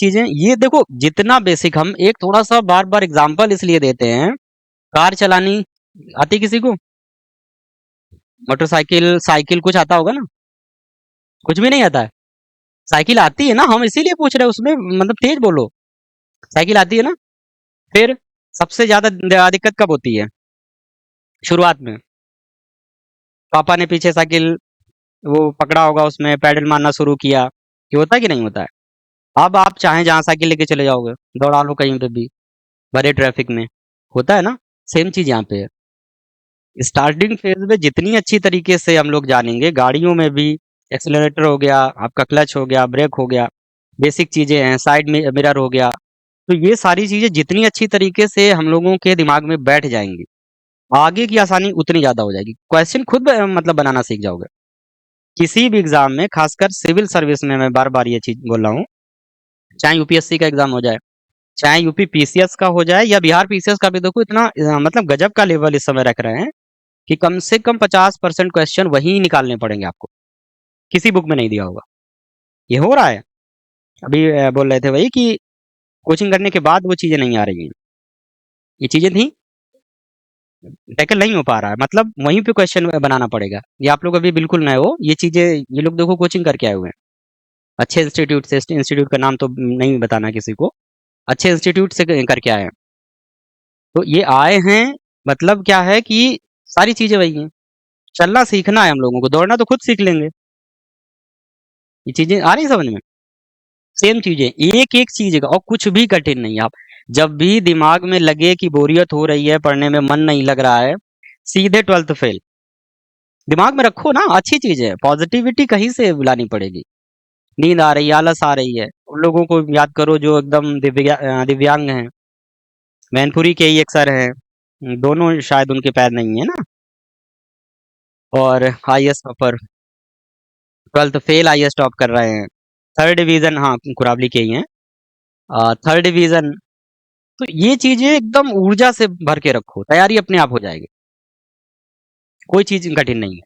चीजें ये देखो, जितना बेसिक हम एक थोड़ा सा बार बार एग्जांपल इसलिए देते हैं। कार चलानी आती किसी को? मोटरसाइकिल, साइकिल कुछ आता होगा ना? कुछ भी नहीं आता है? साइकिल आती है ना, हम इसीलिए पूछ रहे हैं, उसमें मतलब तेज बोलो। साइकिल आती है ना? फिर सबसे ज्यादा दिक्कत कब होती है? शुरुआत में। पापा ने पीछे साइकिल वो पकड़ा होगा, उसमें पैडल मारना शुरू किया, ये होता है कि नहीं होता है? अब आप चाहें जहां साइकिल लेके चले जाओगे, दौड़ा लो कहीं पे भी, भरे ट्रैफिक में, होता है ना? सेम चीज यहाँ पे है। स्टार्टिंग फेज में जितनी अच्छी तरीके से हम लोग जानेंगे, गाड़ियों में भी एक्सीलरेटर हो गया, आपका क्लच हो गया, ब्रेक हो गया, बेसिक चीजें हैं, साइड में मिरर हो गया, तो ये सारी चीजें जितनी अच्छी तरीके से हम लोगों के दिमाग में बैठ जाएंगी, आगे की आसानी उतनी ज्यादा हो जाएगी। क्वेश्चन खुद मतलब बनाना सीख जाओगे किसी भी एग्जाम में, खासकर सिविल सर्विस में। मैं बार बार ये चीज बोल रहा हूँ, चाहे यूपीएससी का एग्जाम हो जाए, चाहे यूपी पीसीएस का हो जाए, या बिहार पीसीएस का भी, देखो इतना मतलब गजब का लेवल इस समय रख रहे हैं कि कम से कम 50% क्वेश्चन वही निकालने पड़ेंगे आपको, किसी बुक में नहीं दिया होगा। ये हो रहा है। अभी बोल रहे थे वही कि कोचिंग करने के बाद वो चीजें नहीं आ रही हैं, ये चीजें थी, टैकल नहीं हो पा रहा है, मतलब वहीं पे क्वेश्चन बनाना पड़ेगा। ये आप लोग अभी बिल्कुल नए हो, ये चीजें ये लोग देखो कोचिंग करके आए हुए हैं अच्छे इंस्टीट्यूट से। इंस्टीट्यूट का नाम तो नहीं बताना किसी को, अच्छे इंस्टीट्यूट से करके आए हैं। तो ये आए हैं, मतलब क्या है कि सारी चीजें वही हैं। चलना सीखना है हम लोगों को, दौड़ना तो खुद सीख लेंगे। ये चीजें आ रही समझ में? सेम चीजें, एक एक चीज का, और कुछ भी कठिन नहीं है। आप जब भी दिमाग में लगे कि बोरियत हो रही है, पढ़ने में मन नहीं लग रहा है, सीधे 12th फेल दिमाग में रखो ना। अच्छी चीज है, पॉजिटिविटी कहीं से लानी पड़ेगी। नींद आ रही है, आलस आ रही है, उन लोगों को याद करो जो एकदम दिव्यांग हैं। मैनपुरी के ही एक सर हैं, दोनों शायद उनके पैर नहीं है ना, और highest topper, 12th fail highest top कर रहे हैं। थर्ड डिवीजन, हाँ कुरावली के ही हैं, थर्ड डिवीजन। तो ये चीजें एकदम ऊर्जा से भर के रखो, तैयारी अपने आप हो जाएगी, कोई चीज कठिन नहीं है।